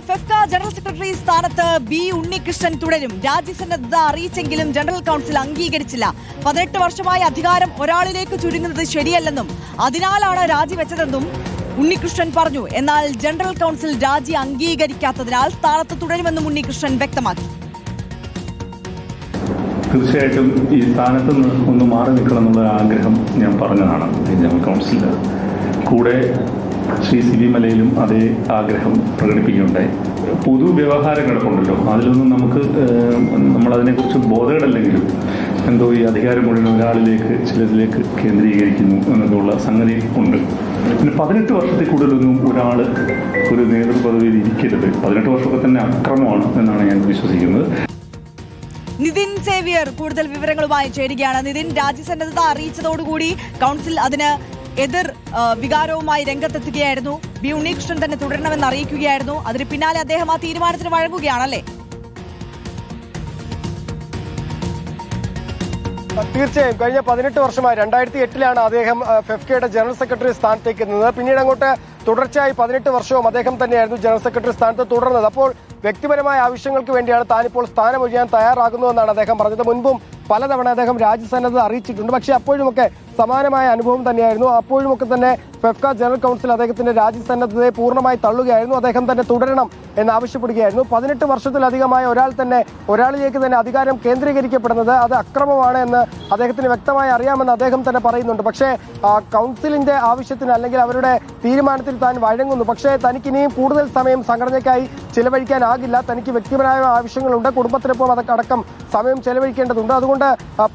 FEFKA general secretary സ്ഥാനത്ത് B Unnikrishnan തുടരും. രാജ്യസന്നദ്ധത അറിയിച്ചെങ്കിലും ജനറൽ കൌൺസിൽ അംഗീകരിച്ചില്ല. 18 വർഷമായി അധികാരം ഒരാളിലേക്ക് ചുരുങ്ങുന്നത് ശരിയല്ലെന്നും അതിനാലാണ് രാജിവെച്ചതെന്നും ഉണ്ണികൃഷ്ണൻ പറഞ്ഞു. എന്നാൽ ജനറൽ കൌൺസിൽ രാജി അംഗീകരിക്കാത്തതിനാൽ സ്ഥാനത്ത് തുടരുമെന്നും ഉണ്ണികൃഷ്ണൻ വ്യക്തമാക്കി. തീർച്ചയായിട്ടും ഈ സ്ഥാനത്ത് നിന്ന് ഒന്ന് മാറി നിൽക്കണം എന്നുള്ള ആഗ്രഹം ഞാൻ പറഞ്ഞതാണ് ജനറൽ കൗൺസിലിൽ. കൂടെ ശ്രീ സി വി മലയിലും അതേ ആഗ്രഹം പ്രകടിപ്പിക്കുകയുണ്ടായി. പൊതുവ്യവഹാരങ്ങളൊക്കെ ഉണ്ടല്ലോ, അതിലൊന്നും നമ്മളതിനെക്കുറിച്ച് ബോധേടല്ലെങ്കിലും എന്തോ ഈ അധികാരം മുഴുവൻ ഒരാളിലേക്ക് ചിലതിലേക്ക് കേന്ദ്രീകരിക്കുന്നു എന്നൊക്കെയുള്ള സംഗതി ഉണ്ട്. പിന്നെ 18 വർഷത്തിൽ കൂടുതലൊന്നും ഒരാൾ ഒരു നേതൃപദവിയിൽ ഇരിക്കരുത്. 18 വർഷമൊക്കെ തന്നെ അക്രമമാണ് എന്നാണ് ഞാൻ വിശ്വസിക്കുന്നത്. നിതിൻ സേവ്യർ കൂടുതൽ വിവരങ്ങളുമായി ചേരുകയാണ്. നിതിൻ, രാജ്യസന്നദ്ധത അറിയിച്ചതോടുകൂടി കൌൺസിൽ അതിന് എതിർ വികാരവുമായി രംഗത്തെത്തുകയായിരുന്നു. ബി ഉണ്ണികൃഷ്ണൻ തന്നെ തുടരണമെന്ന് അറിയിക്കുകയായിരുന്നു. അതിന് പിന്നാലെ അദ്ദേഹം ആ തീരുമാനത്തിന് വഴങ്ങുകയാണല്ലേ? തീർച്ചയായും കഴിഞ്ഞ 18 വർഷമായി 2008 അദ്ദേഹം ഫെഫ്കയുടെ ജനറൽ സെക്രട്ടറി സ്ഥാനത്തേക്ക് എത്തുന്നത്. പിന്നീട് അങ്ങോട്ട് തുടർച്ചയായി 18 വർഷവും അദ്ദേഹം തന്നെയായിരുന്നു ജനറൽ സെക്രട്ടറി സ്ഥാനത്ത് തുടർന്നത്. അപ്പോൾ വ്യക്തിപരമായ ആവശ്യങ്ങൾക്ക് വേണ്ടിയാണ് താനിപ്പോൾ സ്ഥാനമൊഴിയാൻ തയ്യാറാകുന്നതെന്നാണ് അദ്ദേഹം പറഞ്ഞത്. മുൻപും പലതവണ അദ്ദേഹം രാജ്യസന്നദ്ധത അറിയിച്ചിട്ടുണ്ട്. പക്ഷേ അപ്പോഴുമൊക്കെ സമാനമായ അനുഭവം തന്നെയായിരുന്നു. അപ്പോഴുമൊക്കെ തന്നെ ഫെഫ്ക ജനറൽ കൗൺസിൽ അദ്ദേഹത്തിന്റെ രാജ്യസന്നദ്ധതയെ പൂർണ്ണമായി തള്ളുകയായിരുന്നു. അദ്ദേഹം തന്നെ തുടരണം എന്നാവശ്യപ്പെടുകയായിരുന്നു. 18 വർഷത്തിലധികമായ ഒരാളിലേക്ക് തന്നെ അധികാരം കേന്ദ്രീകരിക്കപ്പെടുന്നത് അത് അക്രമമാണ് എന്ന് അദ്ദേഹത്തിന് വ്യക്തമായി അറിയാമെന്ന് അദ്ദേഹം തന്നെ പറയുന്നുണ്ട്. പക്ഷേ കൗൺസിലിന്റെ ആവശ്യത്തിന് അല്ലെങ്കിൽ അവരുടെ തീരുമാനത്തിൽ താൻ വഴങ്ങുന്നു. പക്ഷേ തനിക്കിനിയും കൂടുതൽ സമയം സംഘടനയ്ക്കായി ചിലവഴിക്കാനാകില്ല. തനിക്ക് വ്യക്തിപരമായ ആവശ്യങ്ങളുണ്ട്. കുടുംബത്തിനൊപ്പം അടക്കം സമയം ചെലവഴിക്കേണ്ടതുണ്ട്. അതുകൊണ്ട്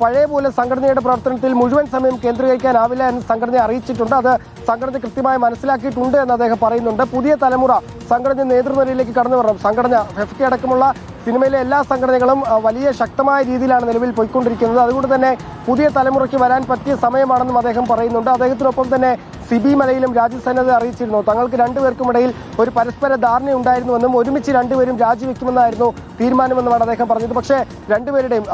പഴയ പോലെ സംഘടനയുടെ പ്രവർത്തനത്തിൽ മുഴുവൻ സമയം കേന്ദ്രീകരിക്കാനാവില്ല എന്ന് സംഘടനയെ അറിയിച്ചിട്ടുണ്ട്. അത് സംഘടന കൃത്യമായി മനസ്സിലാക്കിയിട്ടുണ്ട് എന്ന് അദ്ദേഹം പറയുന്നുണ്ട്. പുതിയ തലമുറ സംഘടന നേതൃനിരയിലേക്ക് കടന്നു വരണം. സംഘടന ഫെഫ്ക അടക്കമുള്ള സിനിമയിലെ എല്ലാ സംഘടനകളും വലിയ ശക്തമായ രീതിയിലാണ് നിലവിൽ പോയിക്കൊണ്ടിരിക്കുന്നത്. അതുകൊണ്ട് തന്നെ പുതിയ തലമുറയ്ക്ക് വരാൻ പറ്റിയ സമയമാണെന്നും അദ്ദേഹം പറയുന്നുണ്ട്. അദ്ദേഹത്തിനൊപ്പം തന്നെ സിബി മലയിലും രാജ്യസന്നദ്ധത അറിയിച്ചിരുന്നു. തങ്ങൾക്ക് രണ്ടുപേർക്കുമിടയിൽ ഒരു പരസ്പര ധാരണയുണ്ടായിരുന്നുവെന്നും ഒരുമിച്ച് രണ്ടുപേരും രാജിവെക്കുമെന്നായിരുന്നു തീരുമാനമെന്നുമാണ് അദ്ദേഹം പറഞ്ഞത്. പക്ഷേ രണ്ടുപേരുടെയും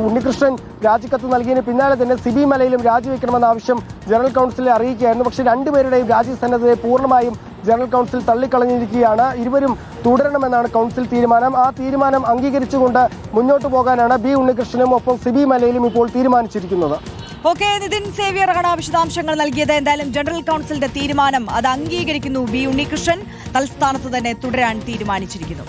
ഉണ്ണികൃഷ്ണൻ രാജിക്കത്ത് നൽകിയതിന് പിന്നാലെ തന്നെ സിബി മലയിലും രാജിവെക്കണമെന്ന ആവശ്യം ജനറൽ കൗൺസിലെ അറിയിക്കുകയായിരുന്നു. പക്ഷേ രണ്ടുപേരുടെയും രാജ്യസന്നദ്ധതയെ പൂർണ്ണമായും ജനറൽ കൗൺസിൽ തള്ളിക്കളഞ്ഞിരിക്കുകയാണ്. ഇരുവരും തുടരണമെന്നാണ് കൗൺസിൽ തീരുമാനം. ആ തീരുമാനം അംഗീകരിച്ചുകൊണ്ട് മുന്നോട്ട് പോകാനാണ് ബി ഉണ്ണികൃഷ്ണനും ഒപ്പം സിബി മലയിലും ഇപ്പോൾ തീരുമാനിച്ചിരിക്കുന്നത്. ഓക്കെ, നിതിൻ സേവ്യർ ആണ് വിശദാംശങ്ങൾ നൽകിയത്. എന്തായാലും ജനറൽ കൗൺസിലിന്റെ തീരുമാനം അത് അംഗീകരിക്കുന്നു. ബി ഉണ്ണികൃഷ്ണൻ തൽസ്ഥാനത്ത് തന്നെ തുടരാൻ തീരുമാനിച്ചിരിക്കുന്നു.